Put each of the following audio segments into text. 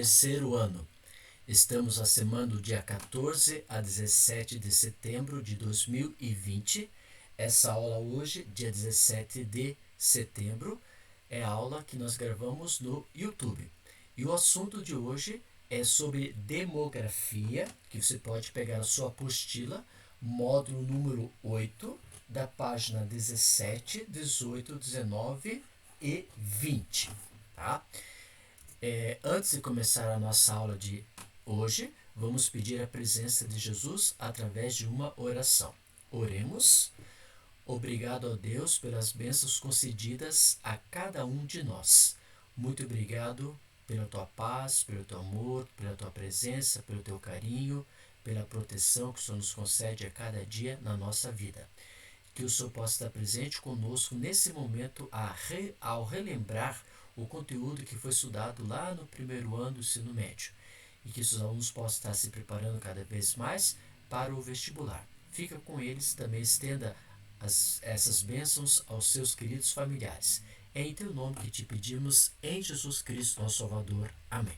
terceiro ano. Estamos na semana do dia 14 a 17 de setembro de 2020. Essa aula hoje, dia 17 de setembro, é a aula que nós gravamos no YouTube. E o assunto de hoje é sobre demografia, que você pode pegar a sua apostila, módulo número 8, da página 17, 18, 19 e 20. Tá? Antes de começar a nossa aula de hoje, vamos pedir a presença de Jesus através de uma oração. Oremos. Obrigado a Deus pelas bênçãos concedidas a cada um de nós. Muito obrigado pela tua paz, pelo teu amor, pela tua presença, pelo teu carinho, pela proteção que o Senhor nos concede a cada dia na nossa vida. Que o Senhor possa estar presente conosco nesse momento ao relembrar o conteúdo que foi estudado lá no primeiro ano do ensino médio e que os alunos possam estar se preparando cada vez mais para o vestibular. Fica com eles, também estenda essas bênçãos aos seus queridos familiares. É em teu nome que te pedimos, em Jesus Cristo, nosso Salvador. Amém.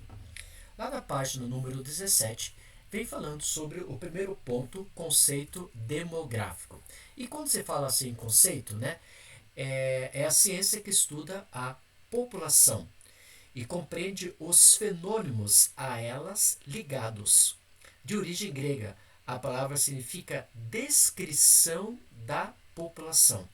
Lá na página número 17, vem falando sobre o primeiro ponto, conceito demográfico. E quando você fala assim, conceito, né, é a ciência que estuda a população e compreende os fenômenos a elas ligados. De origem grega, a palavra significa descrição da população.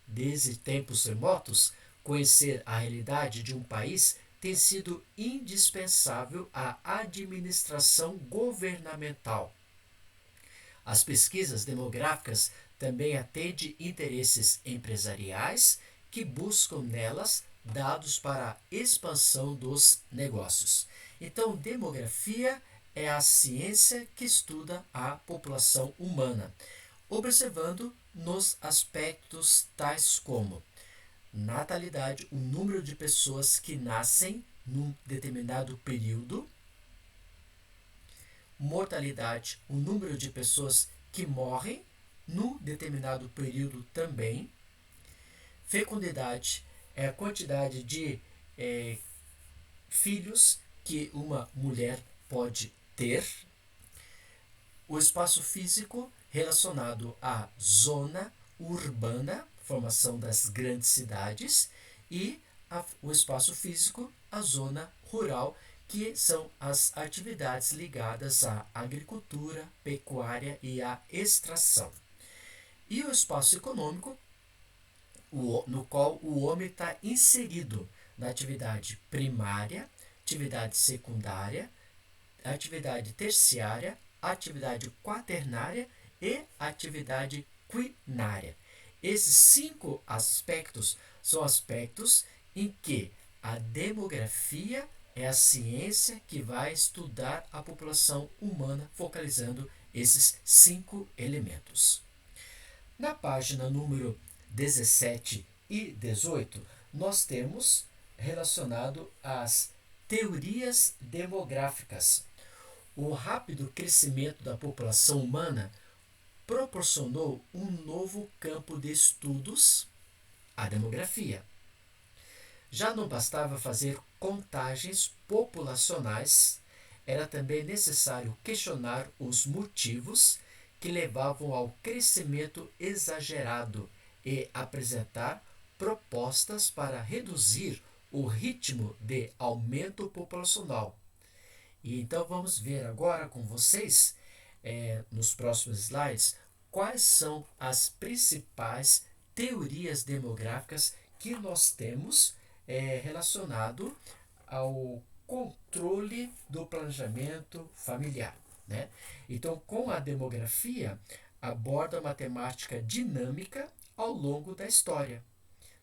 Desde tempos remotos, conhecer a realidade de um país tem sido indispensável à administração governamental. As pesquisas demográficas também atendem interesses empresariais que buscam nelas dados para a expansão dos negócios. Então, demografia é a ciência que estuda a população humana, observando nos aspectos tais como natalidade, o número de pessoas que nascem num determinado período, mortalidade, o número de pessoas que morrem num determinado período também, fecundidade é a quantidade de filhos que uma mulher pode ter, o espaço físico relacionado à zona urbana, formação das grandes cidades, e o espaço físico, a zona rural, que são as atividades ligadas à agricultura, pecuária e à extração. E o espaço econômico, no qual o homem está inserido na atividade primária, atividade secundária, atividade terciária, atividade quaternária e atividade quinária. Esses 5 aspectos são aspectos em que a demografia é a ciência que vai estudar a população humana, focalizando esses 5 elementos. Na página número 17 e 18, nós temos relacionado às teorias demográficas. O rápido crescimento da população humana proporcionou um novo campo de estudos, a demografia. Já não bastava fazer contagens populacionais, era também necessário questionar os motivos que levavam ao crescimento exagerado e apresentar propostas para reduzir o ritmo de aumento populacional. E então vamos ver agora com vocês, nos próximos slides, quais são as principais teorias demográficas que nós temos relacionado ao controle do planejamento familiar, né? Então, com a demografia, aborda a matemática dinâmica ao longo da história.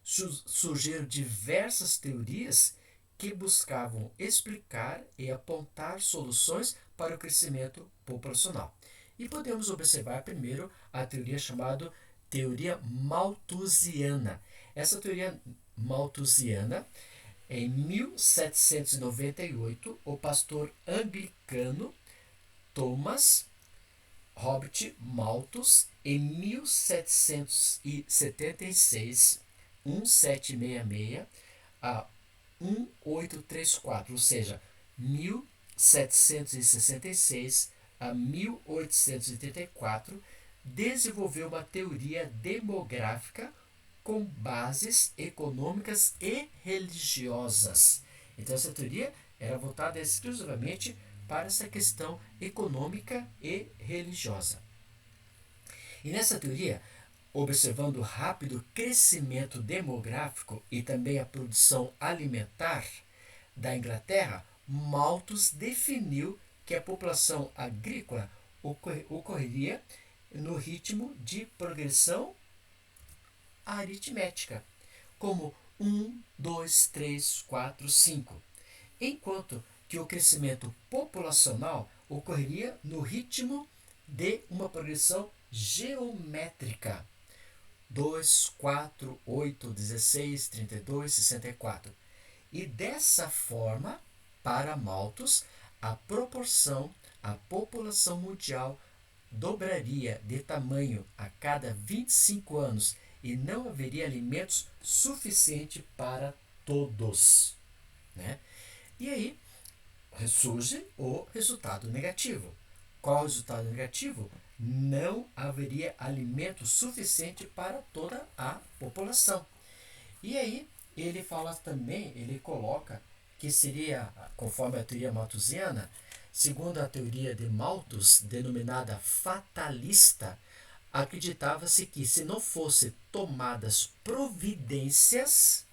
Surgiram diversas teorias que buscavam explicar e apontar soluções para o crescimento populacional. E podemos observar primeiro a teoria chamada teoria malthusiana. Essa teoria malthusiana, em 1798, o pastor anglicano Thomas Robert Malthus, em 1776, 1766 a 1834, ou seja, 1766 a 1834, desenvolveu uma teoria demográfica com bases econômicas e religiosas. Então, essa teoria era voltada exclusivamente para essa questão econômica e religiosa. E nessa teoria, observando o rápido crescimento demográfico e também a produção alimentar da Inglaterra, Malthus definiu que a população agrícola ocorreria no ritmo de progressão aritmética, como 1, 2, 3, 4, 5, enquanto que o crescimento populacional ocorreria no ritmo de uma progressão geométrica, 2, 4, 8, 16, 32, 64. E dessa forma, para Malthus, a população mundial dobraria de tamanho a cada 25 anos e não haveria alimentos suficiente para todos, né? E aí surge o resultado negativo. Qual o resultado negativo? Não haveria alimento suficiente para toda a população. E aí ele fala também, ele coloca que seria, conforme a teoria malthusiana, segundo a teoria de Malthus, denominada fatalista, acreditava-se que se não fossem tomadas providências,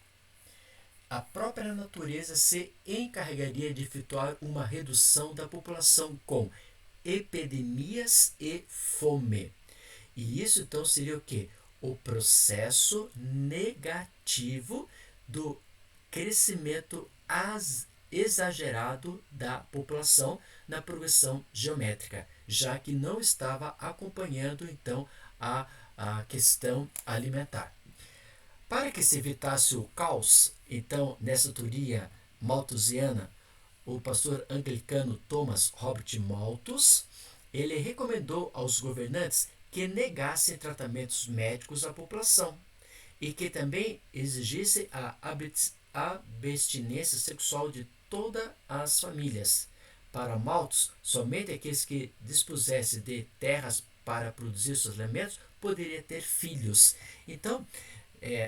a própria natureza se encarregaria de efetuar uma redução da população com epidemias e fome. E isso então seria o quê? O processo negativo do crescimento exagerado da população na progressão geométrica, já que não estava acompanhando então a questão alimentar. Para que se evitasse o caos, então, nessa teoria malthusiana, o pastor anglicano Thomas Robert Malthus, ele recomendou aos governantes que negassem tratamentos médicos à população e que também exigissem a abstinência sexual de todas as famílias. Para Malthus, somente aqueles que dispusessem de terras para produzir seus alimentos poderiam ter filhos. Então,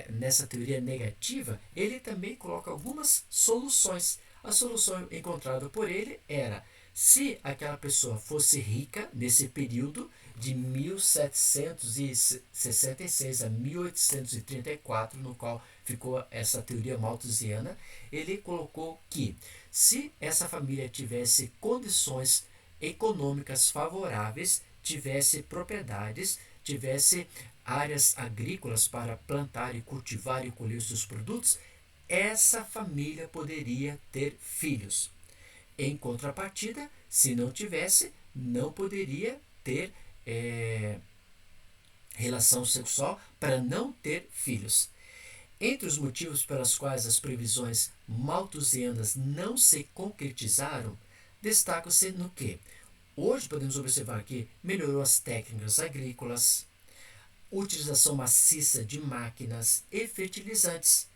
nessa teoria negativa, ele também coloca algumas soluções. A solução encontrada por ele era: se aquela pessoa fosse rica nesse período de 1766 a 1834, no qual ficou essa teoria malthusiana, ele colocou que se essa família tivesse condições econômicas favoráveis, tivesse propriedades, tivesse áreas agrícolas para plantar e cultivar e colher seus produtos, essa família poderia ter filhos. Em contrapartida, se não tivesse, não poderia ter relação sexual para não ter filhos. Entre os motivos pelos quais as previsões malthusianas não se concretizaram, destacam-se no que? Hoje podemos observar que melhorou as técnicas agrícolas, utilização maciça de máquinas e fertilizantes,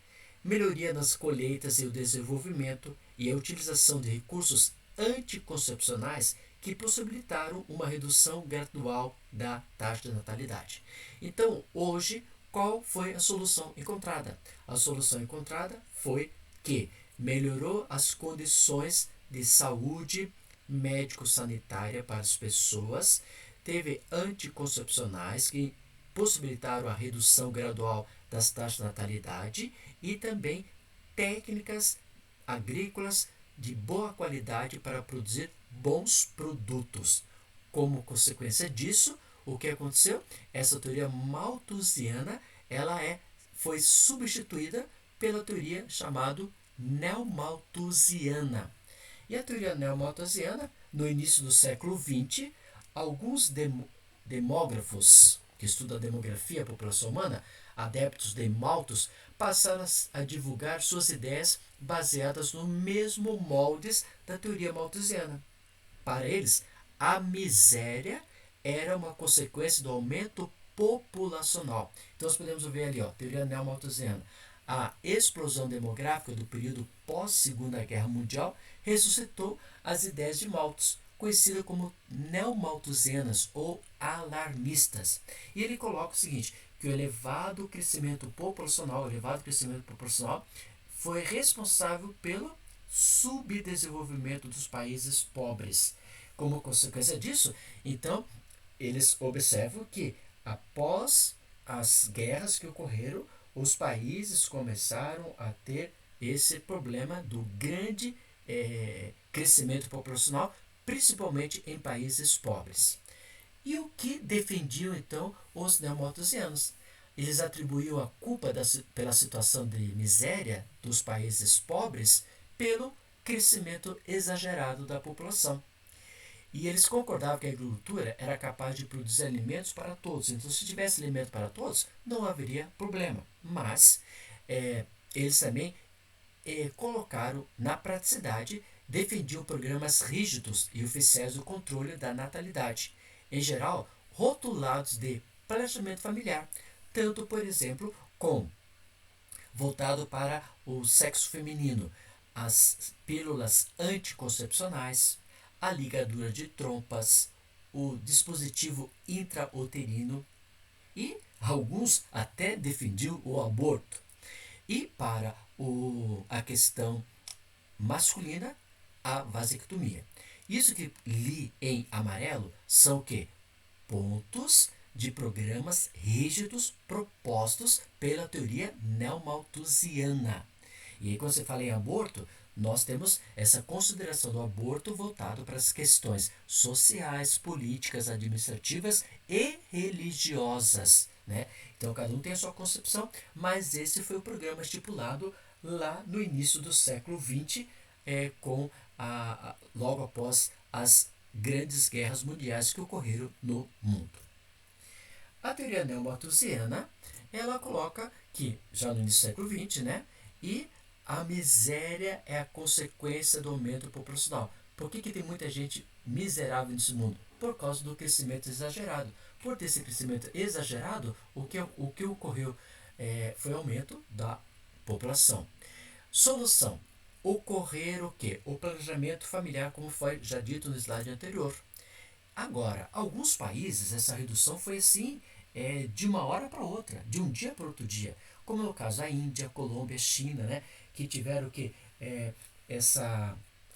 melhoria nas colheitas e o desenvolvimento e a utilização de recursos anticoncepcionais que possibilitaram uma redução gradual da taxa de natalidade. Então, hoje, qual foi a solução encontrada? A solução encontrada foi que melhorou as condições de saúde médico-sanitária para as pessoas, teve anticoncepcionais que possibilitaram a redução gradual das taxas de natalidade e também técnicas agrícolas de boa qualidade para produzir bons produtos. Como consequência disso, o que aconteceu? Essa teoria malthusiana foi substituída pela teoria chamada neomalthusiana. E a teoria neomalthusiana, no início do século XX, alguns demógrafos que estudam a demografia, a população humana, adeptos de Malthus, passaram a divulgar suas ideias baseadas no mesmo moldes da teoria malthusiana. Para eles, a miséria era uma consequência do aumento populacional. Então, nós podemos ver ali, teoria neomalthusiana. A explosão demográfica do período pós-Segunda Guerra Mundial ressuscitou as ideias de Malthus, conhecidas como neomalthusianas ou alarmistas. E ele coloca o seguinte, que o elevado crescimento populacional foi responsável pelo subdesenvolvimento dos países pobres. Como consequência disso, então, eles observam que após as guerras que ocorreram, os países começaram a ter esse problema do grande crescimento populacional, principalmente em países pobres. E o que defendiam então os neomalthusianos? Eles atribuíam a culpa pela situação de miséria dos países pobres pelo crescimento exagerado da população. E eles concordavam que a agricultura era capaz de produzir alimentos para todos. Então, se tivesse alimento para todos, não haveria problema. Mas eles também colocaram na praticidade, defendiam programas rígidos e oficiais do controle da natalidade, em geral rotulados de planejamento familiar, tanto, por exemplo, com voltado para o sexo feminino, as pílulas anticoncepcionais, a ligadura de trompas, o dispositivo intrauterino e alguns até defendiam o aborto. E para a questão masculina, a vasectomia. Isso que li em amarelo são o quê? Pontos de programas rígidos propostos pela teoria neomalthusiana. E aí, quando você fala em aborto, nós temos essa consideração do aborto voltado para as questões sociais, políticas, administrativas e religiosas, né? Então, cada um tem a sua concepção, mas esse foi o programa estipulado lá no início do século XX, logo após as grandes guerras mundiais que ocorreram no mundo. A teoria neomalthusiana, ela coloca que, já no início do século XX, né, e a miséria é a consequência do aumento populacional. Por que tem muita gente miserável nesse mundo? Por causa do crescimento exagerado. Por ter esse crescimento exagerado, o que ocorreu foi aumento da população. Solução. Ocorrer o quê? O planejamento familiar, como foi já dito no slide anterior. Agora, alguns países, essa redução foi assim, de uma hora para outra, de um dia para outro dia. Como no caso a Índia, Colômbia, China, né, que tiveram esse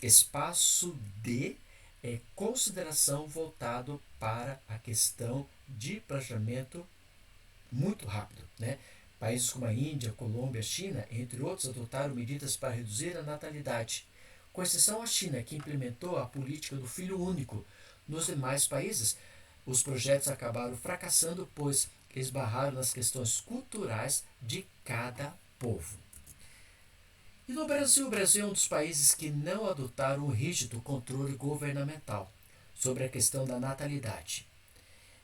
espaço de consideração voltado para a questão de planejamento muito rápido, né? Países como a Índia, Colômbia, China, entre outros, adotaram medidas para reduzir a natalidade, com exceção à China, que implementou a política do filho único. Nos demais países, os projetos acabaram fracassando, pois esbarraram nas questões culturais de cada povo. E no Brasil, o Brasil é um dos países que não adotaram um rígido controle governamental sobre a questão da natalidade.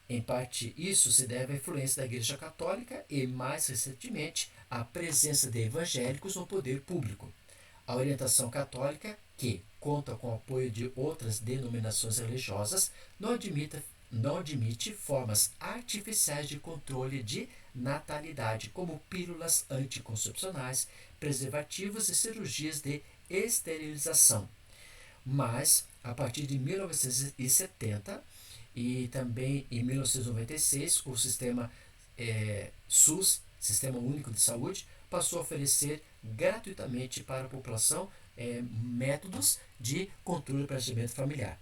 Em parte, isso se deve à influência da Igreja Católica e, mais recentemente, à presença de evangélicos no poder público. A orientação católica, que conta com o apoio de outras denominações religiosas, não admite formas artificiais de controle de natalidade, como pílulas anticoncepcionais, preservativos e cirurgias de esterilização. Mas, a partir de 1970 e também em 1996, o sistema SUS, Sistema Único de Saúde, passou a oferecer gratuitamente para a população métodos de controle do planejamento familiar.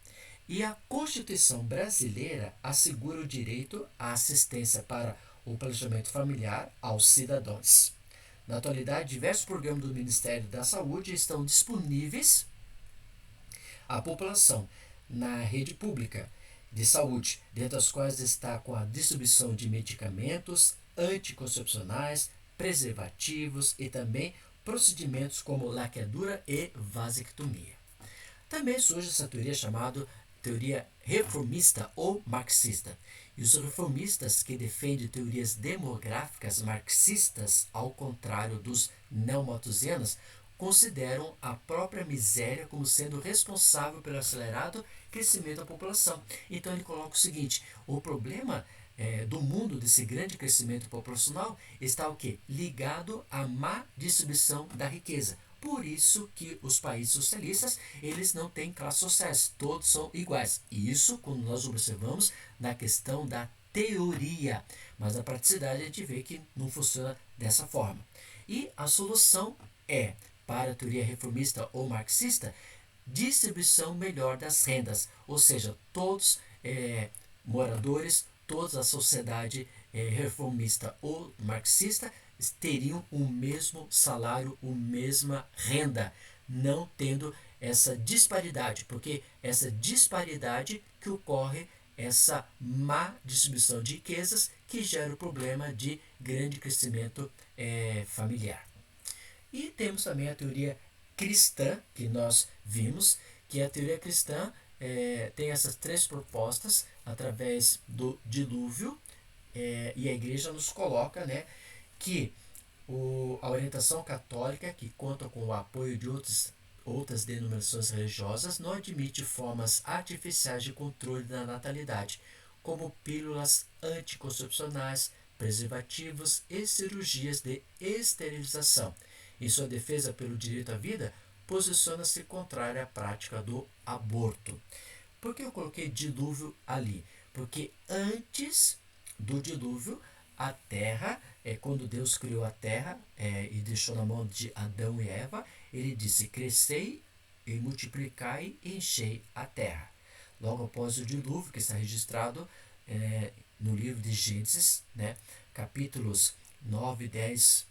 E a Constituição brasileira assegura o direito à assistência para o planejamento familiar aos cidadãos. Na atualidade, diversos programas do Ministério da Saúde estão disponíveis à população na rede pública de saúde, dentre as quais destacam a distribuição de medicamentos anticoncepcionais, preservativos e também procedimentos como laqueadura e vasectomia. Também surge essa teoria chamada teoria reformista ou marxista. E os reformistas, que defendem teorias demográficas marxistas, ao contrário dos neomalthusianos, consideram a própria miséria como sendo responsável pelo acelerado crescimento da população. Então ele coloca o seguinte: o problema do mundo, desse grande crescimento populacional, está o quê? Ligado à má distribuição da riqueza. Por isso que os países socialistas, eles não têm classes sociais, todos são iguais. E isso, quando nós observamos na questão da teoria, mas na praticidade a gente vê que não funciona dessa forma. E a solução é, para a teoria reformista ou marxista, distribuição melhor das rendas, ou seja, todos moradores, toda a sociedade reformista ou marxista teriam o mesmo salário, a mesma renda, não tendo essa disparidade, porque essa disparidade que ocorre, essa má distribuição de riquezas que gera o problema de grande crescimento familiar. E temos também a teoria cristã, que nós vimos, que a teoria cristã tem essas três propostas através do dilúvio, e a igreja nos coloca, né, que a orientação católica, que conta com o apoio de outras denominações religiosas, não admite formas artificiais de controle da natalidade, como pílulas anticoncepcionais, preservativos e cirurgias de esterilização. Em sua defesa pelo direito à vida, posiciona-se contrária à prática do aborto. Por que eu coloquei dilúvio ali? Porque antes do dilúvio, a terra, quando Deus criou a terra e deixou na mão de Adão e Eva, ele disse: crescei e multiplicai e enchei a terra. Logo após o dilúvio, que está registrado no livro de Gênesis, né, capítulos 9, 10,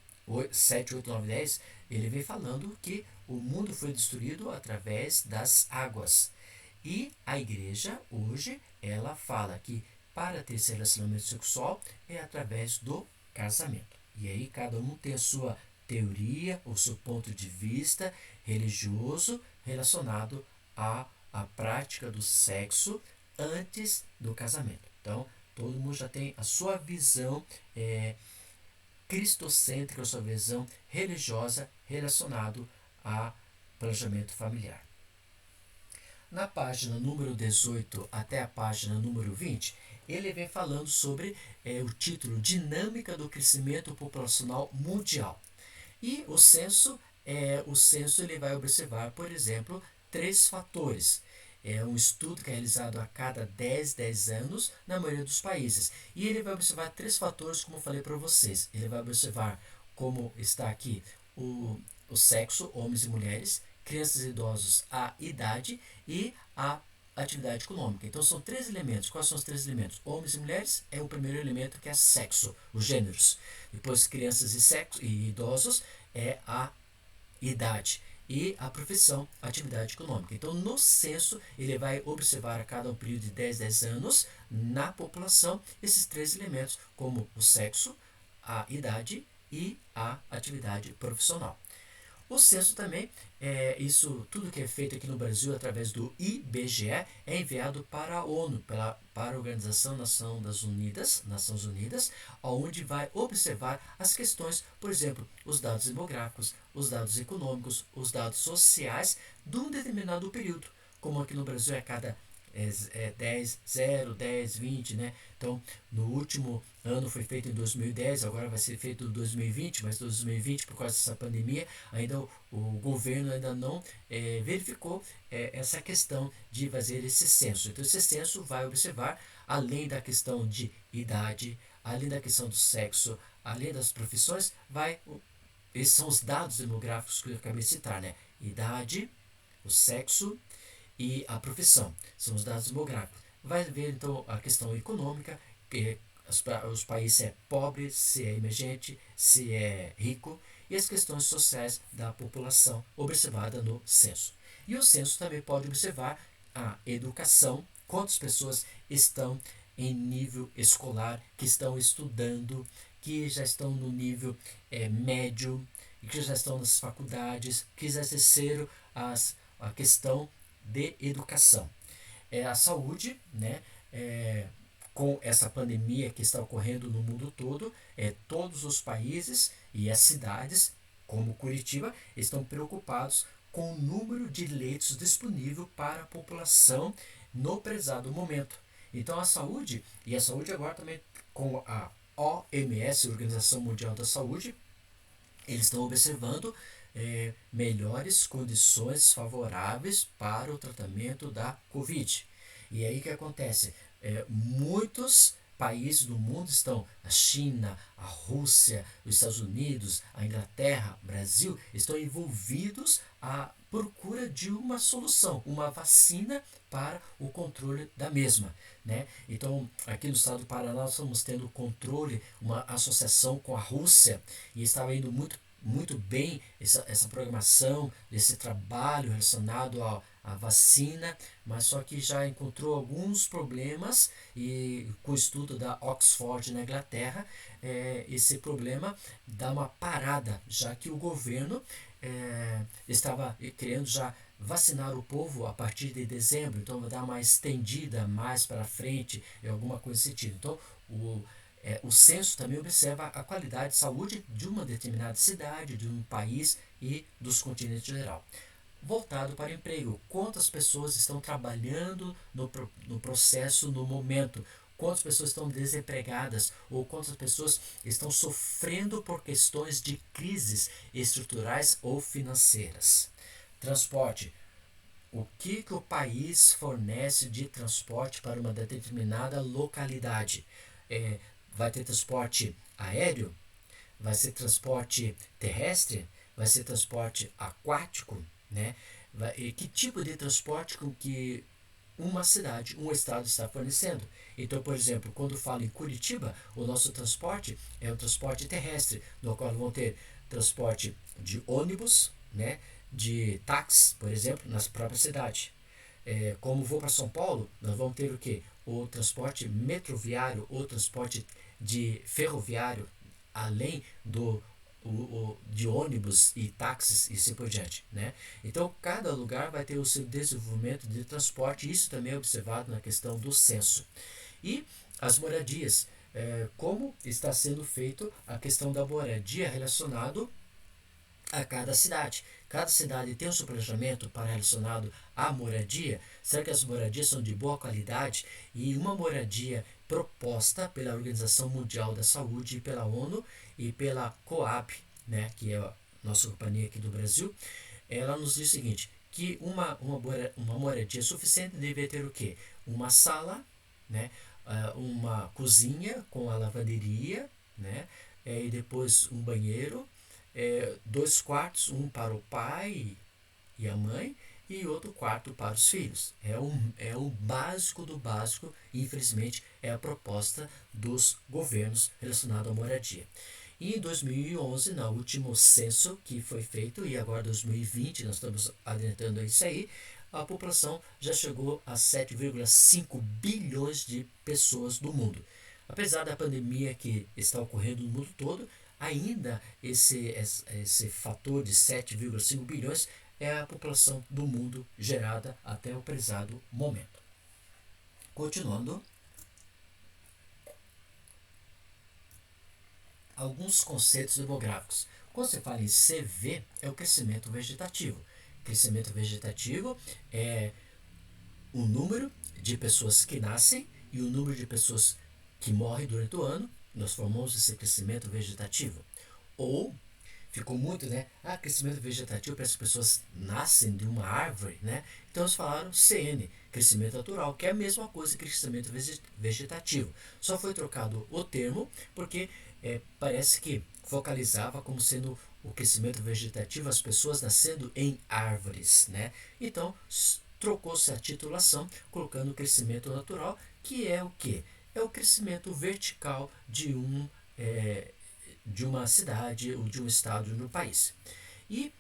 7, 8, 9, 10, ele vem falando que o mundo foi destruído através das águas. E a igreja, hoje, ela fala que para ter esse relacionamento sexual é através do casamento. E aí cada um tem a sua teoria, o seu ponto de vista religioso relacionado à prática do sexo antes do casamento. Então, todo mundo já tem a sua visão cristocêntrica, a sua visão religiosa relacionado a planejamento familiar. Na página número 18 até a página número 20, ele vem falando sobre o título Dinâmica do Crescimento Populacional Mundial. E o censo ele vai observar, por exemplo, 3 fatores. É um estudo que é realizado a cada 10 anos na maioria dos países. E ele vai observar 3 fatores, como eu falei para vocês. Ele vai observar como está aqui o sexo, homens e mulheres, crianças e idosos, a idade e a atividade econômica. Então são 3 elementos. Quais são os 3 elementos? Homens e mulheres é o primeiro elemento, que é sexo, os gêneros. Depois crianças e idosos é a idade. E a profissão, a atividade econômica. Então, no censo, ele vai observar a cada um período de 10 anos, na população, esses 3 elementos, como o sexo, a idade e a atividade profissional. O censo também, isso tudo que é feito aqui no Brasil através do IBGE é enviado para a ONU, para a Organização Nações Unidas, onde vai observar as questões, por exemplo, os dados demográficos, os dados econômicos, os dados sociais de um determinado período, como aqui no Brasil é a cada 10, 20, né? Então, no último ano foi feito em 2010, agora vai ser feito em 2020, mas 2020, por causa dessa pandemia, ainda o governo ainda não verificou essa questão de fazer esse censo. Então, esse censo vai observar, além da questão de idade, além da questão do sexo, além das profissões, esses são os dados demográficos que eu acabei de citar, né? Idade, o sexo e a profissão, são os dados demográficos. Vai ver então a questão econômica, que os países se é pobre, se é emergente, se é rico, e as questões sociais da população observada no censo. E o censo também pode observar a educação, quantas pessoas estão em nível escolar, que estão estudando, que já estão no nível médio, que já estão nas faculdades, que já exerceram a questão de educação. A saúde, né, com essa pandemia que está ocorrendo no mundo todo, todos os países e as cidades, como Curitiba, estão preocupados com o número de leitos disponível para a população no prezado momento. Então a saúde agora também com a OMS, Organização Mundial da Saúde, eles estão observando melhores condições favoráveis para o tratamento da Covid. E aí o que acontece? Muitos países do mundo estão, a China, a Rússia, os Estados Unidos, a Inglaterra, o Brasil, estão envolvidos à procura de uma solução, uma vacina para o controle da mesma. Né? Então, aqui no estado do Paraná, nós estamos tendo controle, uma associação com a Rússia, e estava indo muito bem essa programação, esse trabalho relacionado à vacina, mas só que já encontrou alguns problemas e com o estudo da Oxford na Inglaterra, esse problema dá uma parada, já que o governo estava querendo já vacinar o povo a partir de dezembro, então vai dar uma estendida mais para frente, alguma coisa nesse sentido. Então, o censo também observa a qualidade de saúde de uma determinada cidade, de um país e dos continentes em geral. Voltado para o emprego, quantas pessoas estão trabalhando no processo no momento, quantas pessoas estão desempregadas ou quantas pessoas estão sofrendo por questões de crises estruturais ou financeiras. Transporte. O que o país fornece de transporte para uma determinada localidade? Vai ter transporte aéreo? Vai ser transporte terrestre? Vai ser transporte aquático? Né? Que tipo de transporte que uma cidade, um estado está fornecendo? Então, por exemplo, quando falo em Curitiba, o nosso transporte é o transporte terrestre, no qual vão ter transporte de ônibus, né? De táxi, por exemplo, na própria cidade. Como vou para São Paulo, nós vamos ter o quê? O transporte metroviário, o transporte de ferroviário, além de ônibus e táxis e assim por diante. Né? Então, cada lugar vai ter o seu desenvolvimento de transporte, e isso também é observado na questão do censo. E as moradias, como está sendo feito a questão da moradia relacionado a cada cidade. Cada cidade tem o seu planejamento para relacionado à moradia. Será que as moradias são de boa qualidade? E uma moradia proposta pela Organização Mundial da Saúde, pela ONU e pela Coab, né, que é a nossa companhia aqui do Brasil, ela nos diz o seguinte, que uma moradia suficiente deve ter o quê? Uma sala, né, uma cozinha com a lavanderia, né, e depois um banheiro, 2 quartos, um para o pai e a mãe e outro quarto para os filhos. É o básico do básico, e infelizmente é a proposta dos governos relacionado à moradia. E em 2011, no último censo que foi feito, e agora 2020, nós estamos adentrando a isso aí, a população já chegou a 7,5 bilhões de pessoas no mundo. Apesar da pandemia que está ocorrendo no mundo todo, ainda esse fator de 7,5 bilhões é a população do mundo gerada até o prezado momento. Continuando, alguns conceitos demográficos. Quando você fala em CV, é o crescimento vegetativo. Crescimento vegetativo é o número de pessoas que nascem e o número de pessoas que morrem durante o ano. Nós formamos esse crescimento vegetativo. Ou ficou muito, né? Crescimento vegetativo para as pessoas nascem de uma árvore, né? Então eles falaram CN, crescimento natural, que é a mesma coisa que crescimento vegetativo. Só foi trocado o termo porque parece que focalizava como sendo o crescimento vegetativo as pessoas nascendo em árvores, né? Então trocou-se a titulação, colocando o crescimento natural, que é o quê? É o crescimento vertical de uma cidade ou de um estado no país. E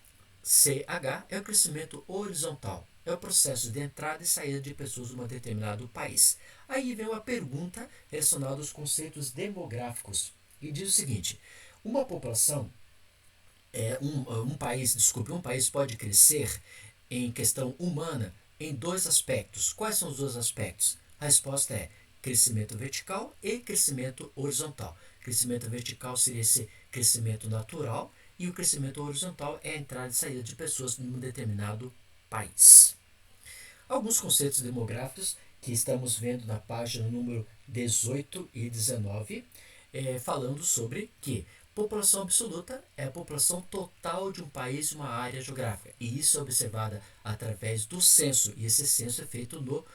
CH é o crescimento horizontal, é o processo de entrada e saída de pessoas de um determinado país. Aí vem uma pergunta relacionada aos conceitos demográficos e diz o seguinte: uma população, um país pode crescer em questão humana em 2 aspectos. Quais são os 2 aspectos? A resposta é crescimento vertical e crescimento horizontal. Crescimento vertical seria esse crescimento natural e o crescimento horizontal é a entrada e saída de pessoas em um determinado país. Alguns conceitos demográficos que estamos vendo na página número 18 e 19, falando sobre que população absoluta é a população total de um país e uma área geográfica. E isso é observado através do censo. E esse censo é feito no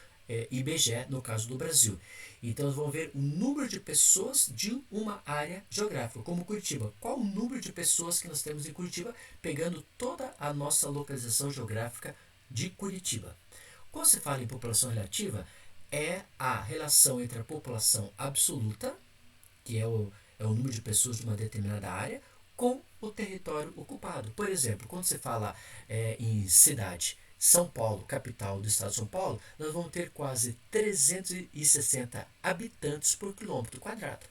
IBGE, no caso do Brasil. Então, nós vamos ver o número de pessoas de uma área geográfica, como Curitiba. Qual o número de pessoas que nós temos em Curitiba, pegando toda a nossa localização geográfica de Curitiba. Quando se fala em população relativa, é a relação entre a população absoluta, que é o número de pessoas de uma determinada área, com o território ocupado. Por exemplo, quando se fala em cidade, São Paulo, capital do estado de São Paulo, nós vamos ter quase 360 habitantes por quilômetro quadrado.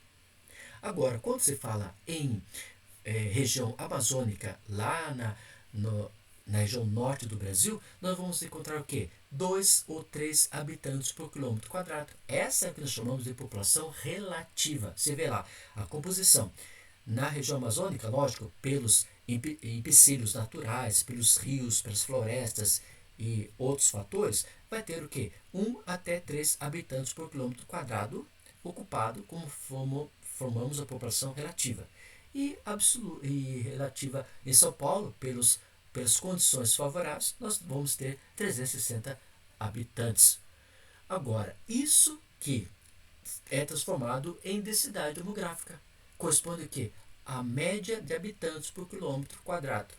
Agora, quando se fala em região amazônica, lá na região norte do Brasil, nós vamos encontrar o quê? 2 ou 3 habitantes por quilômetro quadrado. Essa é o que nós chamamos de população relativa. Você vê lá a composição. Na região amazônica, lógico, pelos empecilhos naturais, pelos rios, pelas florestas e outros fatores, vai ter o quê? 1 até 3 habitantes por quilômetro quadrado ocupado, como formamos a população relativa. E relativa em São Paulo, pelas condições favoráveis, nós vamos ter 360 habitantes. Agora, isso que é transformado em densidade demográfica. Corresponde a quê? A média de habitantes por quilômetro quadrado.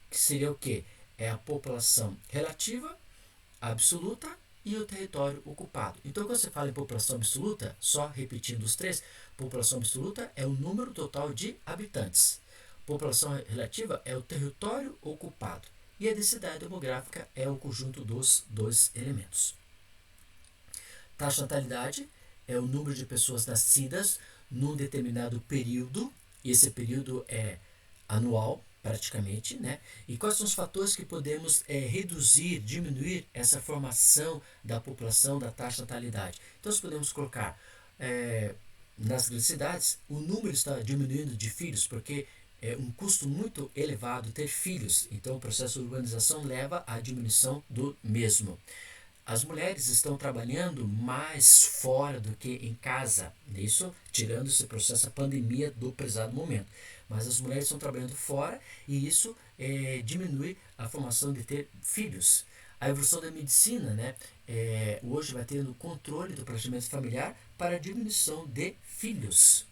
Que seria o quê? É a população relativa, absoluta e o território ocupado. Então, quando você fala em população absoluta, só repetindo os três, população absoluta é o número total de habitantes. População relativa é o território ocupado. E a densidade demográfica é o conjunto dos dois elementos. Taxa de natalidade é o número de pessoas nascidas num determinado período, e esse período é anual, praticamente, né? E quais são os fatores que podemos reduzir, diminuir essa formação da população, da taxa de natalidade? Então, nós podemos colocar nas grandes cidades, o número está diminuindo de filhos, porque é um custo muito elevado ter filhos, então o processo de urbanização leva à diminuição do mesmo. As mulheres estão trabalhando mais fora do que em casa, isso tirando esse processo, a pandemia do prezado momento. Mas as mulheres estão trabalhando fora e isso diminui a formação de ter filhos. A evolução da medicina, né, hoje vai tendo controle do planejamento familiar para a diminuição de filhos.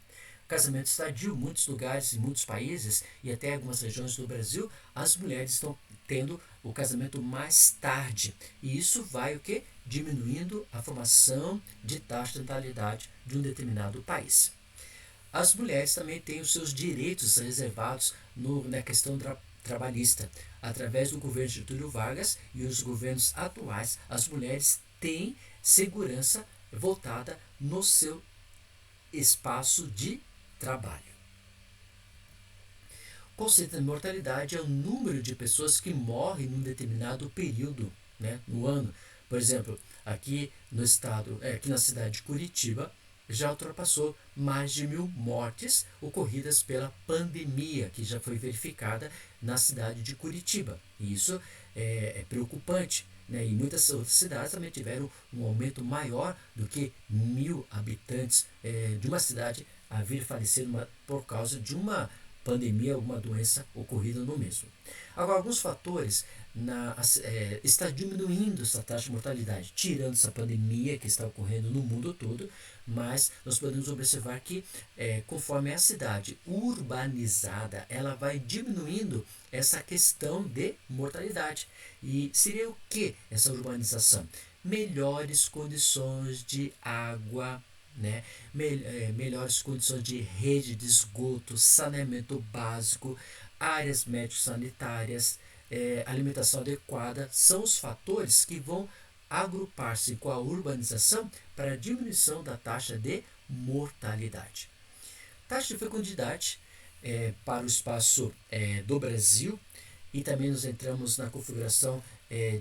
Casamento estadio, muitos lugares, em muitos países e até algumas regiões do Brasil, as mulheres estão tendo o casamento mais tarde. E isso vai o quê? Diminuindo a formação de taxa de natalidade de um determinado país. As mulheres também têm os seus direitos reservados na questão trabalhista. Através do governo de Getúlio Vargas e os governos atuais, as mulheres têm segurança voltada no seu espaço de trabalho. O conceito de mortalidade é o número de pessoas que morrem num determinado período, né, no ano. Por exemplo, aqui no estado, aqui na cidade de Curitiba, já ultrapassou mais de 1.000 mortes ocorridas pela pandemia, que já foi verificada na cidade de Curitiba. E isso é preocupante. Né? E muitas outras cidades também tiveram um aumento maior do que 1.000 habitantes de uma cidade a vir falecer por causa de uma pandemia, alguma doença ocorrida no mesmo. Agora, alguns fatores está diminuindo essa taxa de mortalidade, tirando essa pandemia que está ocorrendo no mundo todo, mas nós podemos observar que conforme a cidade urbanizada, ela vai diminuindo essa questão de mortalidade. E seria o que essa urbanização? Melhores condições de água, né? Melhores condições de rede de esgoto, saneamento básico, áreas médico-sanitárias, alimentação adequada, são os fatores que vão agrupar-se com a urbanização para a diminuição da taxa de mortalidade. Taxa de fecundidade para o espaço do Brasil, e também nos entramos na configuração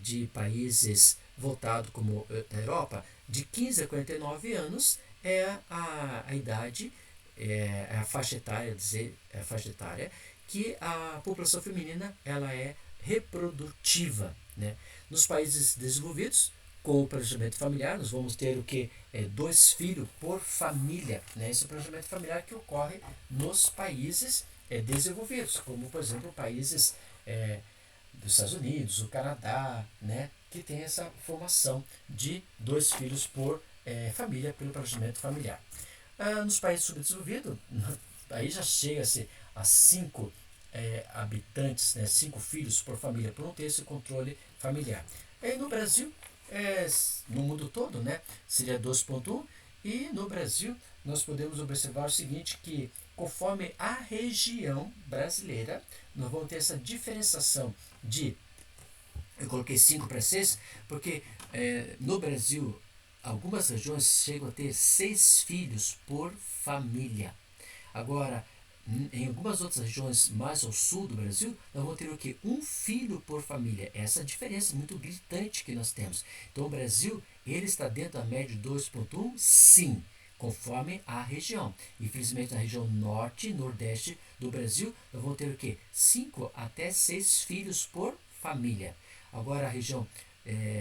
de países voltados como a Europa, de 15 a 49 anos é a idade, a faixa etária, que a população feminina ela é reprodutiva. Né? Nos países desenvolvidos, Com o planejamento familiar, nós vamos ter o que? 2 filhos por família. Né? Esse é o planejamento familiar que ocorre nos países desenvolvidos, como, por exemplo, países dos Estados Unidos, o Canadá, né? Que tem essa formação de 2 filhos por família, pelo planejamento familiar. Nos países subdesenvolvidos, aí já chega-se a 5 habitantes, né, 5 filhos por família, por não ter esse controle familiar. E no Brasil, no mundo todo, né, seria 2,1, e no Brasil nós podemos observar o seguinte, que conforme a região brasileira, nós vamos ter essa diferenciação de, eu coloquei 5 para 6, porque no Brasil, algumas regiões chegam a ter 6 filhos por família. Agora, em algumas outras regiões mais ao sul do Brasil, nós vamos ter o quê? 1 filho por família. Essa é a diferença muito gritante que nós temos. Então, o Brasil, ele está dentro da média de 2,1? Sim, conforme a região. Infelizmente, na região norte e nordeste do Brasil, nós vamos ter o quê? 5 até 6 filhos por família. Agora, a região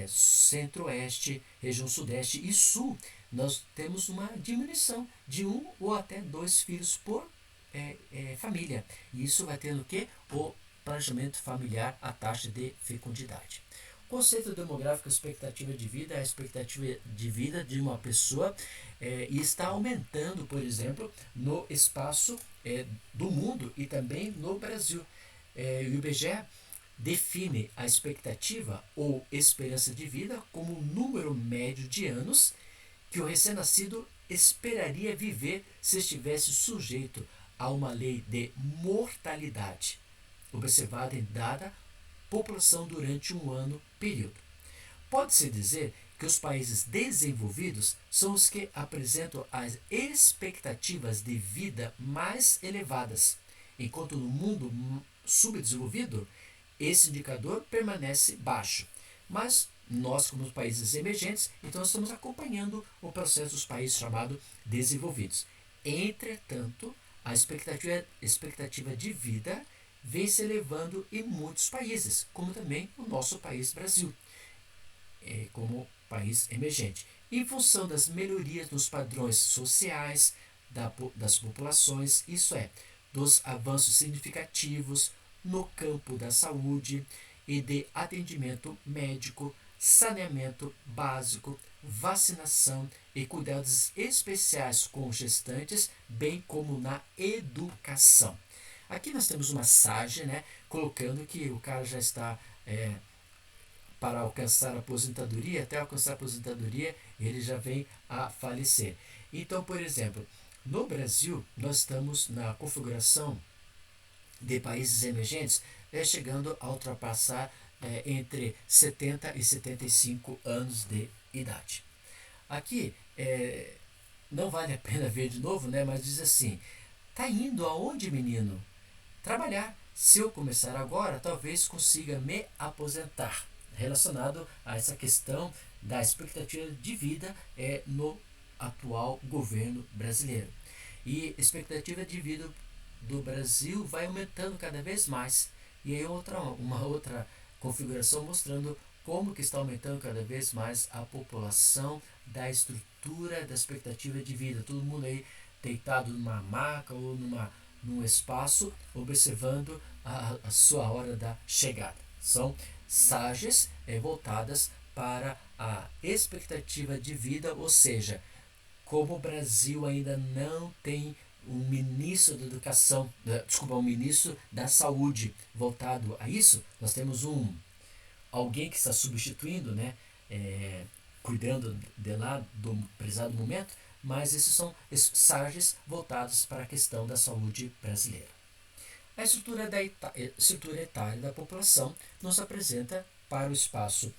centro-oeste, região sudeste e sul, nós temos uma diminuição de 1 ou até 2 filhos por família. E isso vai tendo o quê? O planejamento familiar, a taxa de fecundidade. O conceito demográfico, expectativa de vida, é a expectativa de vida de uma pessoa e está aumentando, por exemplo, no espaço do mundo e também no Brasil. O IBGE define a expectativa ou esperança de vida como o número médio de anos que o recém-nascido esperaria viver se estivesse sujeito a uma lei de mortalidade observada em dada população durante um ano período. Pode-se dizer que os países desenvolvidos são os que apresentam as expectativas de vida mais elevadas, enquanto no mundo subdesenvolvido esse indicador permanece baixo. Mas nós, como países emergentes, então estamos acompanhando o processo dos países chamados desenvolvidos. Entretanto, a expectativa de vida vem se elevando em muitos países, como também o nosso país Brasil, como país emergente, em função das melhorias nos padrões sociais das populações, isso é, dos avanços significativos no campo da saúde e de atendimento médico, saneamento básico, vacinação e cuidados especiais com gestantes, bem como na educação. Aqui nós temos uma SAGE, né, colocando que o cara já está para alcançar a aposentadoria, até alcançar a aposentadoria ele já vem a falecer. Então, por exemplo, no Brasil nós estamos na configuração de países emergentes, chegando a ultrapassar entre 70 e 75 anos de idade. Aqui não vale a pena ver de novo, né? Mas diz assim: tá indo aonde, menino? Trabalhar. Se eu começar agora, talvez consiga me aposentar. Relacionado a essa questão da expectativa de vida no atual governo brasileiro. E expectativa de vida do Brasil vai aumentando cada vez mais. E aí uma outra configuração mostrando como que está aumentando cada vez mais a população da estrutura da expectativa de vida. Todo mundo aí deitado numa maca ou num espaço observando a sua hora da chegada. São SAGEs voltadas para a expectativa de vida, ou seja, como o Brasil ainda não tem um ministro da educação, um ministro da saúde voltado a isso, nós temos alguém que está substituindo, né, cuidando de lá do prezado momento, mas esses são SAGEs voltados para a questão da saúde brasileira. A estrutura etária da população nos apresenta para o espaço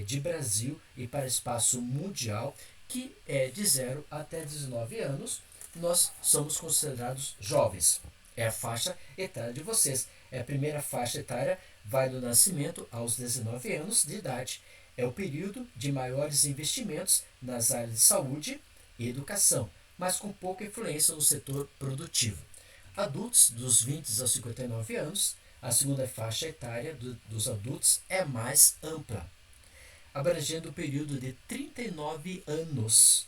de Brasil e para o espaço mundial, que é de 0 até 19 anos, nós somos considerados jovens. É a faixa etária de vocês. A primeira faixa etária vai do nascimento aos 19 anos de idade. É o período de maiores investimentos nas áreas de saúde e educação, mas com pouca influência no setor produtivo. Adultos dos 20 aos 59 anos, a segunda faixa etária dos adultos é mais ampla. abrangendo o período de 39 anos,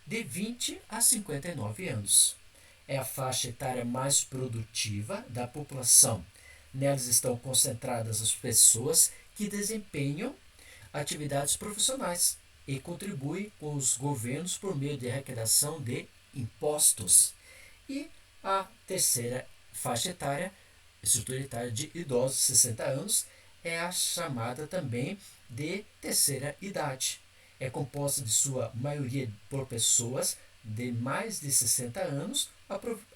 de 20 a 59 anos. É a faixa etária mais produtiva da população. Nelas estão concentradas as pessoas que desempenham atividades profissionais e contribuem com os governos por meio de arrecadação de impostos. E a terceira faixa etária, estrutura etária de idosos 60 anos, é a chamada também de terceira idade. É composta de sua maioria por pessoas de mais de 60 anos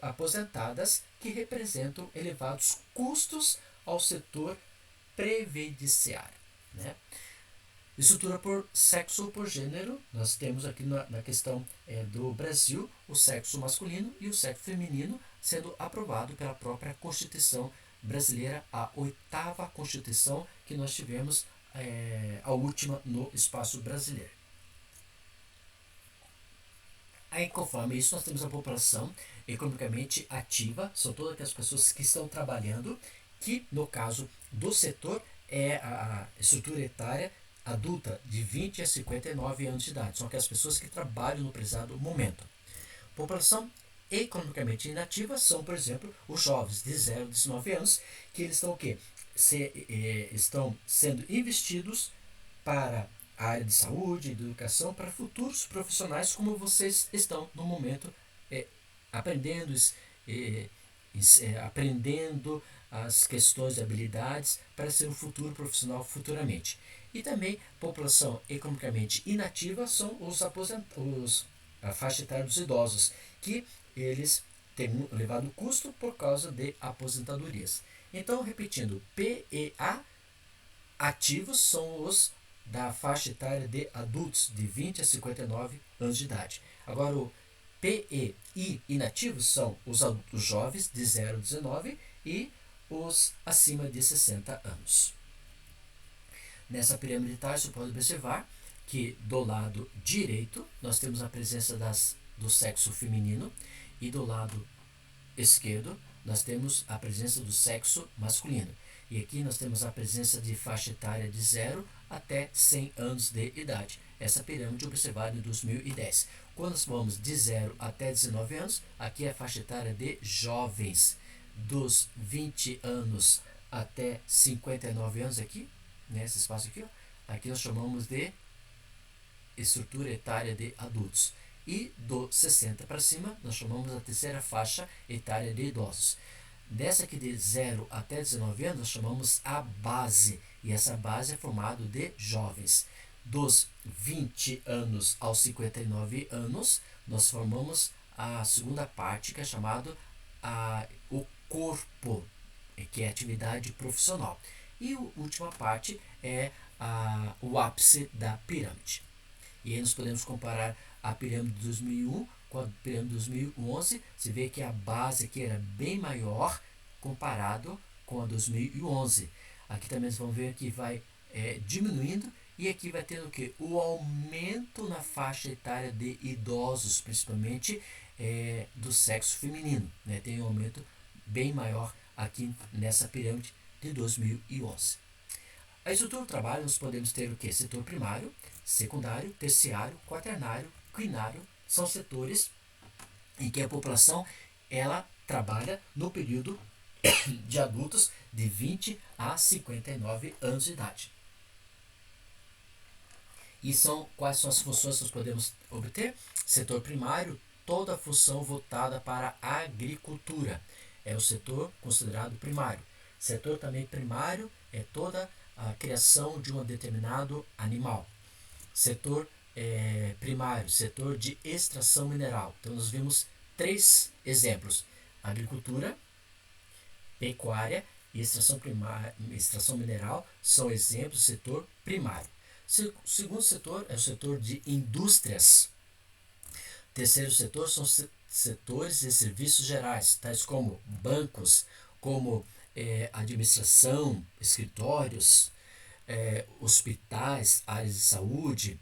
aposentadas que representam elevados custos ao setor previdenciário, né? Estrutura por sexo ou por gênero, nós temos aqui na questão do Brasil o sexo masculino e o sexo feminino, sendo aprovado pela própria Constituição brasileira, a 8ª Constituição que nós tivemos, a última no espaço brasileiro. Aí, conforme isso, nós temos a população economicamente ativa, são todas aquelas pessoas que estão trabalhando, que no caso do setor é a estrutura etária adulta de 20 a 59 anos de idade, são aquelas pessoas que trabalham no prezado momento. População economicamente inativa são, por exemplo, os jovens de 0 a 19 anos, que eles estão o quê? Estão sendo investidos para a área de saúde, de educação, para futuros profissionais, como vocês estão no momento aprendendo, aprendendo as questões de habilidades para ser um futuro profissional futuramente. E também população economicamente inativa são a faixa etária dos idosos, que eles têm um elevado custo por causa de aposentadorias. Então, repetindo, PEA ativos são os da faixa etária de adultos de 20 a 59 anos de idade. Agora, o PEI inativos são os adultos jovens de 0 a 19 e os acima de 60 anos. Nessa pirâmide etária, você pode observar que do lado direito nós temos a presença do sexo feminino e do lado esquerdo nós temos a presença do sexo masculino. E aqui nós temos a presença de faixa etária de 0 até 100 anos de idade. Essa pirâmide observada em 2010. Quando nós vamos de 0 até 19 anos, aqui é a faixa etária de jovens. Dos 20 anos até 59 anos aqui, nesse espaço aqui, aqui nós chamamos de estrutura etária de adultos. E do 60 para cima, nós chamamos a terceira faixa etária de idosos. Dessa aqui de 0 até 19 anos, nós chamamos a base. E essa base é formada de jovens. Dos 20 anos aos 59 anos, nós formamos a segunda parte, que é chamado o corpo, que é a atividade profissional. E a última parte é o ápice da pirâmide. E aí nós podemos comparar a pirâmide de 2001 com a pirâmide de 2011. Você vê que a base aqui era bem maior comparado com a 2011. Aqui também vocês vão ver que vai diminuindo, e aqui vai tendo o que? O aumento na faixa etária de idosos, principalmente do sexo feminino, né? Tem um aumento bem maior aqui nessa pirâmide de 2011. A estrutura do trabalho nós podemos ter o que? Setor primário, secundário, terciário, quaternário, quinário. São setores em que a população ela trabalha no período de adultos de 20 a 59 anos de idade. E quais são as funções que nós podemos obter? Setor primário, toda a função voltada para a agricultura. É o setor considerado primário. Setor também primário é toda a criação de um determinado animal. Setor primário, setor de extração mineral. Então nós vimos 3 exemplos: agricultura, pecuária e extração mineral são exemplos do setor primário. O segundo setor é o setor de indústrias. O terceiro setor são setores de serviços gerais, tais como bancos, como administração, escritórios, hospitais, áreas de saúde,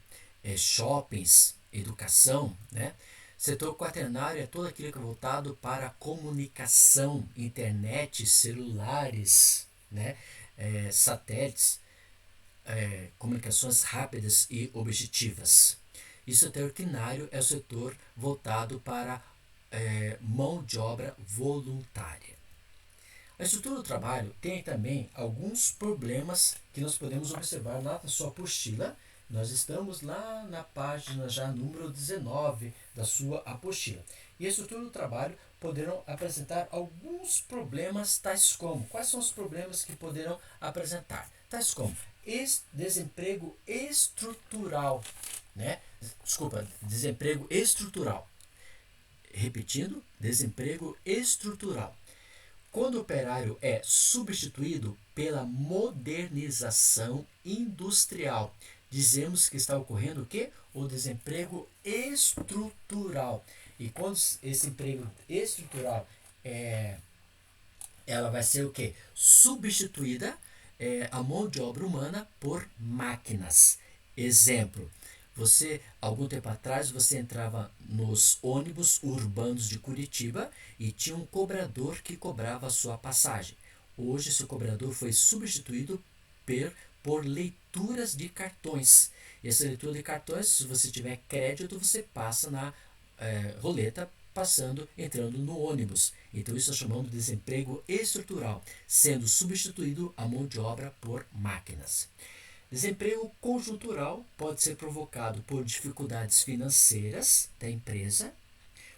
shoppings, educação, né? Setor quaternário é todo aquilo que é voltado para a comunicação, internet, celulares, né? Satélites. comunicações rápidas e objetivas. E o setor ordinário é o setor voltado para mão de obra voluntária. A estrutura do trabalho tem também alguns problemas que nós podemos observar na sua apostila. Nós estamos lá na página já número 19 da sua apostila. E a estrutura do trabalho poderão apresentar alguns problemas tais como... Quais são os problemas que poderão apresentar? Tais como desemprego estrutural, né? Desculpa, desemprego estrutural. Repetindo, desemprego estrutural. Quando o operário é substituído pela modernização industrial, dizemos que está ocorrendo o quê? O desemprego estrutural. E quando esse emprego estrutural ela vai ser o quê? Substituída a mão de obra humana por máquinas. Exemplo, algum tempo atrás, você entrava nos ônibus urbanos de Curitiba e tinha um cobrador que cobrava a sua passagem. Hoje, esse cobrador foi substituído por leituras de cartões. E essa leitura de cartões, se você tiver crédito, você passa na roleta, entrando no ônibus. Então, isso nós chamamos de desemprego estrutural, sendo substituído a mão de obra por máquinas. Desemprego conjuntural pode ser provocado por dificuldades financeiras da empresa,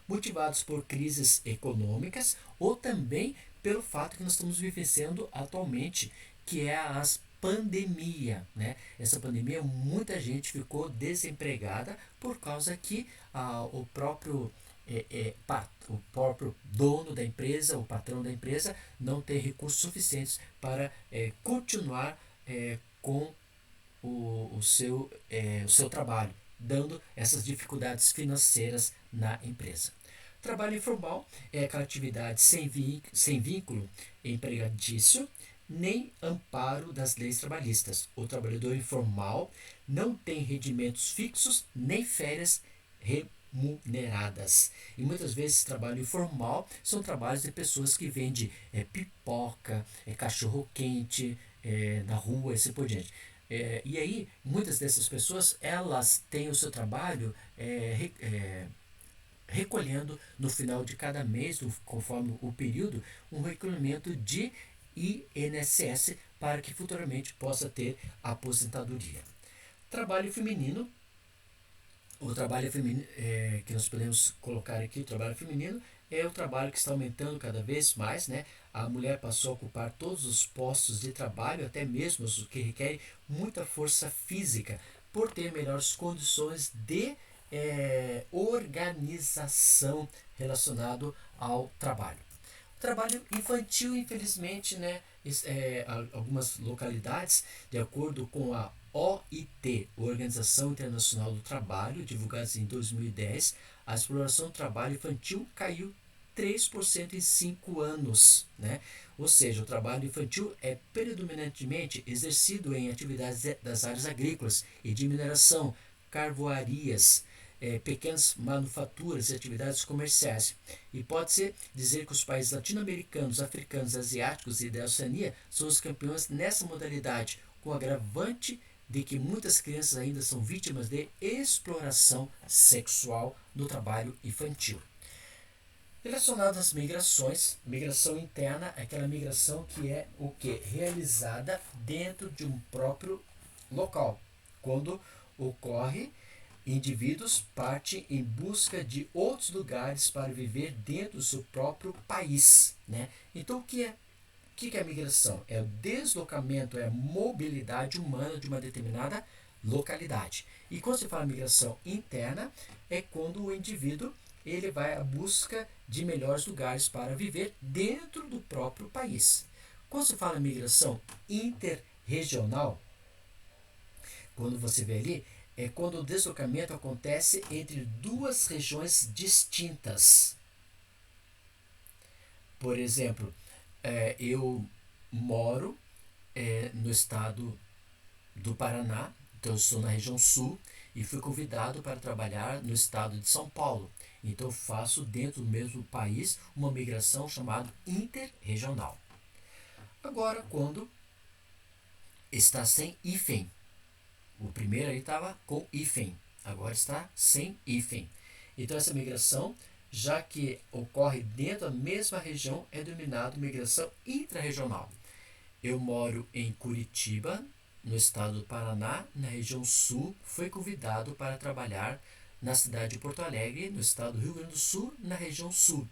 motivados por crises econômicas ou também pelo fato que nós estamos vivenciando atualmente, que é a pandemia, né? Essa pandemia, muita gente ficou desempregada por causa que o próprio dono da empresa, o patrão da empresa, não tem recursos suficientes para continuar com o seu trabalho, dando essas dificuldades financeiras na empresa. Trabalho informal é aquela atividade sem vínculo empregatício, nem amparo das leis trabalhistas. O trabalhador informal não tem rendimentos fixos, nem férias remuneradas. E muitas vezes trabalho informal são trabalhos de pessoas que vendem pipoca, cachorro-quente na rua e assim por diante. E aí, muitas dessas pessoas, elas têm o seu trabalho recolhendo no final de cada mês, conforme o período, um recolhimento de INSS para que futuramente possa ter aposentadoria. Trabalho feminino. O trabalho feminino que nós podemos colocar aqui, o trabalho feminino, é o trabalho que está aumentando cada vez mais, né? A mulher passou a ocupar todos os postos de trabalho, até mesmo os que requerem muita força física, por ter melhores condições de organização relacionado ao trabalho. O trabalho infantil, infelizmente, né? Algumas localidades, de acordo com a OIT, Organização Internacional do Trabalho, divulgada em 2010, a exploração do trabalho infantil caiu 3% em 5 anos. Né? Ou seja, o trabalho infantil é predominantemente exercido em atividades das áreas agrícolas e de mineração, carvoarias, pequenas manufaturas e atividades comerciais. E pode-se dizer que os países latino-americanos, africanos, asiáticos e da Oceania são os campeões nessa modalidade, com o agravante de que muitas crianças ainda são vítimas de exploração sexual no trabalho infantil. Relacionado às migrações, migração interna é aquela migração que é o que? Realizada dentro de um próprio local. Quando ocorre, indivíduos partem em busca de outros lugares para viver dentro do seu próprio país. Né? Então, o que é a migração? É o deslocamento, é a mobilidade humana de uma determinada localidade. E quando se fala migração interna, é quando o indivíduo ele vai à busca de melhores lugares para viver dentro do próprio país. Quando se fala migração interregional, quando você vê ali, é quando o deslocamento acontece entre duas regiões distintas. Por exemplo, eu moro no estado do Paraná, então eu estou na região sul e fui convidado para trabalhar no estado de São Paulo. Então eu faço dentro do mesmo país uma migração chamada interregional. Agora, quando está sem hífen, O primeiro aí estava com hífen, agora está sem hífen. Então essa migração, já que ocorre dentro da mesma região, é denominado migração intrarregional. Eu moro em Curitiba, no estado do Paraná, na região sul. Fui convidado para trabalhar na cidade de Porto Alegre, no estado do Rio Grande do Sul, na região sul.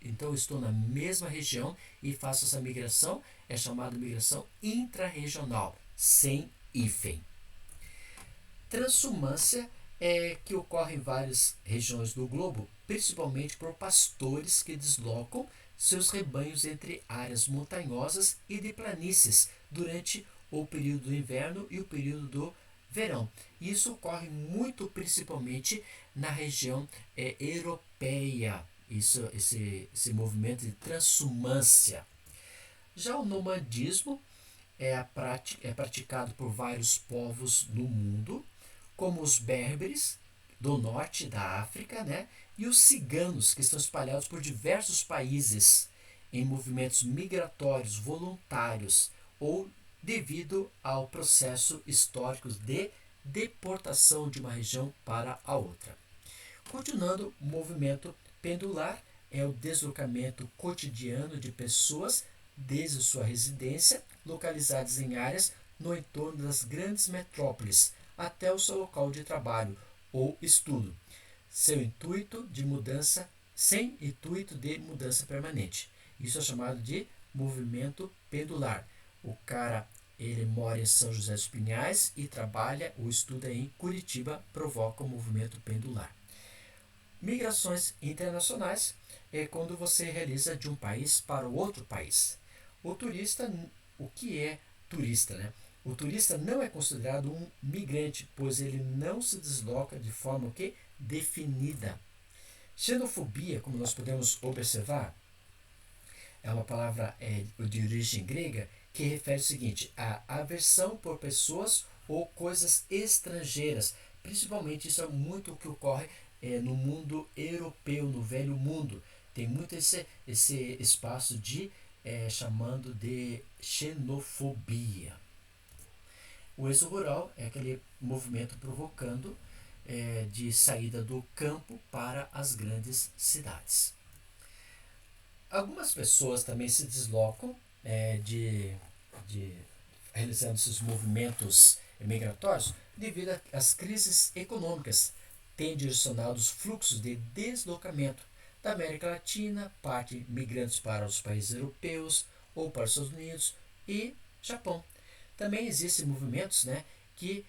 Então estou na mesma região e faço essa migração. É chamada migração intrarregional, sem hífen. Transhumância é que ocorre em várias regiões do globo, principalmente por pastores que deslocam seus rebanhos entre áreas montanhosas e de planícies durante o período do inverno e o período do verão. Isso ocorre muito principalmente na região europeia, esse movimento de transhumância. Já o nomadismo é praticado por vários povos no mundo, como os berberes do norte da África, né? E os ciganos, que estão espalhados por diversos países em movimentos migratórios voluntários ou devido ao processo histórico de deportação de uma região para a outra. Continuando, o movimento pendular é o deslocamento cotidiano de pessoas desde sua residência, localizadas em áreas no entorno das grandes metrópoles, até o seu local de trabalho ou estudo, sem intuito de mudança permanente. Isso é chamado de movimento pendular. O cara ele mora em São José dos Pinhais e trabalha ou estuda em Curitiba, provoca o movimento pendular. Migrações internacionais é quando você realiza de um país para o outro país. O que é turista, né? O turista não é considerado um migrante, pois ele não se desloca de forma definida. Xenofobia, como nós podemos observar, é uma palavra de origem grega que refere ao seguinte: a aversão por pessoas ou coisas estrangeiras. Principalmente isso é muito o que ocorre no mundo europeu, no velho mundo. Tem muito esse espaço de chamando de xenofobia. O êxodo rural é aquele movimento provocando de saída do campo para as grandes cidades. Algumas pessoas também se deslocam realizando esses movimentos migratórios devido às crises econômicas. Tem direcionado os fluxos de deslocamento da América Latina, parte migrantes para os países europeus ou para os Estados Unidos e Japão. Também existem movimentos, né, que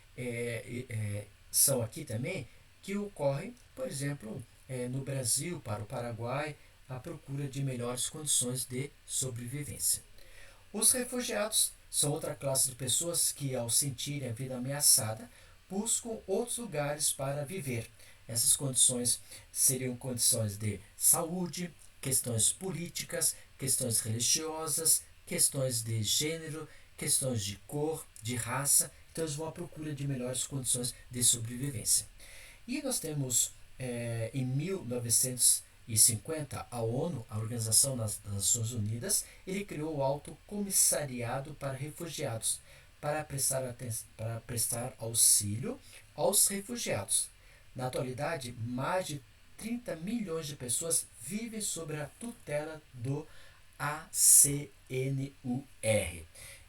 são aqui também, que ocorrem, por exemplo, no Brasil, para o Paraguai, à procura de melhores condições de sobrevivência. Os refugiados são outra classe de pessoas que, ao sentirem a vida ameaçada, buscam outros lugares para viver. Essas condições seriam condições de saúde, questões políticas, questões religiosas, questões de gênero, questões de cor, de raça. Então eles vão à procura de melhores condições de sobrevivência. E nós temos em 1950 a ONU, a Organização das Nações Unidas, ele criou o Alto Comissariado para Refugiados para prestar auxílio aos refugiados. Na atualidade, mais de 30 milhões de pessoas vivem sob a tutela do ACNUR.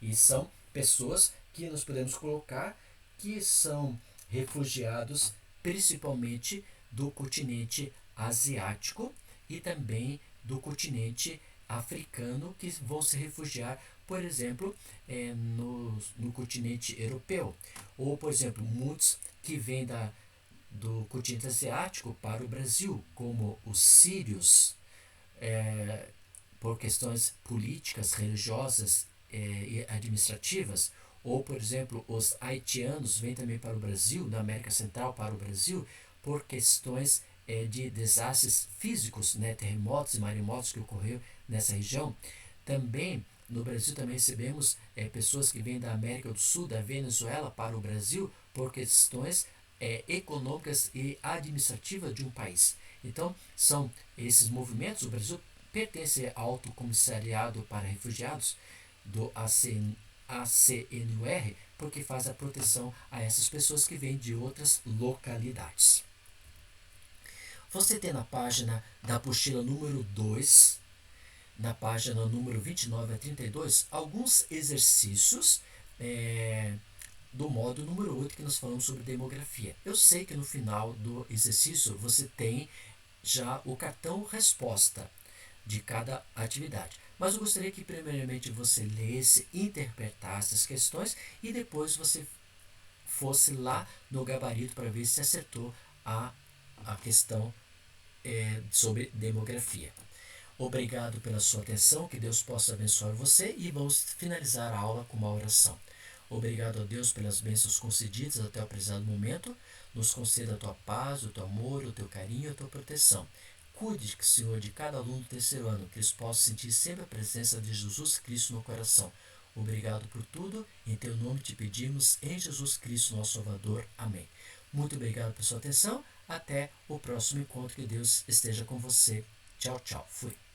E são pessoas que nós podemos colocar que são refugiados principalmente do continente asiático e também do continente africano, que vão se refugiar, por exemplo, no continente europeu. Ou, por exemplo, muitos que vêm do continente asiático para o Brasil, como os sírios, por questões políticas, religiosas e administrativas, ou, por exemplo, os haitianos vêm também para o Brasil, da América Central para o Brasil, por questões de desastres físicos, né, terremotos e maremotos que ocorreram nessa região. Também, no Brasil, também recebemos pessoas que vêm da América do Sul, da Venezuela para o Brasil, por questões econômicas e administrativas de um país. Então, são esses movimentos. O Brasil pertence ao Alto Comissariado para Refugiados do ACNUR, porque faz a proteção a essas pessoas que vêm de outras localidades. Você tem na página da apostila número 2, na página número 29 a 32, alguns exercícios do módulo número 8 que nós falamos sobre demografia. Eu sei que no final do exercício você tem já o cartão resposta de cada atividade. Mas eu gostaria que primeiramente você lesse, interpretasse as questões e depois você fosse lá no gabarito para ver se acertou a questão sobre demografia. Obrigado pela sua atenção, que Deus possa abençoar você e vamos finalizar a aula com uma oração. Obrigado a Deus pelas bênçãos concedidas até o presente momento. Nos conceda a tua paz, o teu amor, o teu carinho e a tua proteção. Cuide, Senhor, de cada aluno do terceiro ano, que eles possam sentir sempre a presença de Jesus Cristo no coração. Obrigado por tudo. Em teu nome te pedimos, em Jesus Cristo, nosso Salvador. Amém. Muito obrigado pela sua atenção. Até o próximo encontro. Que Deus esteja com você. Tchau, tchau. Fui.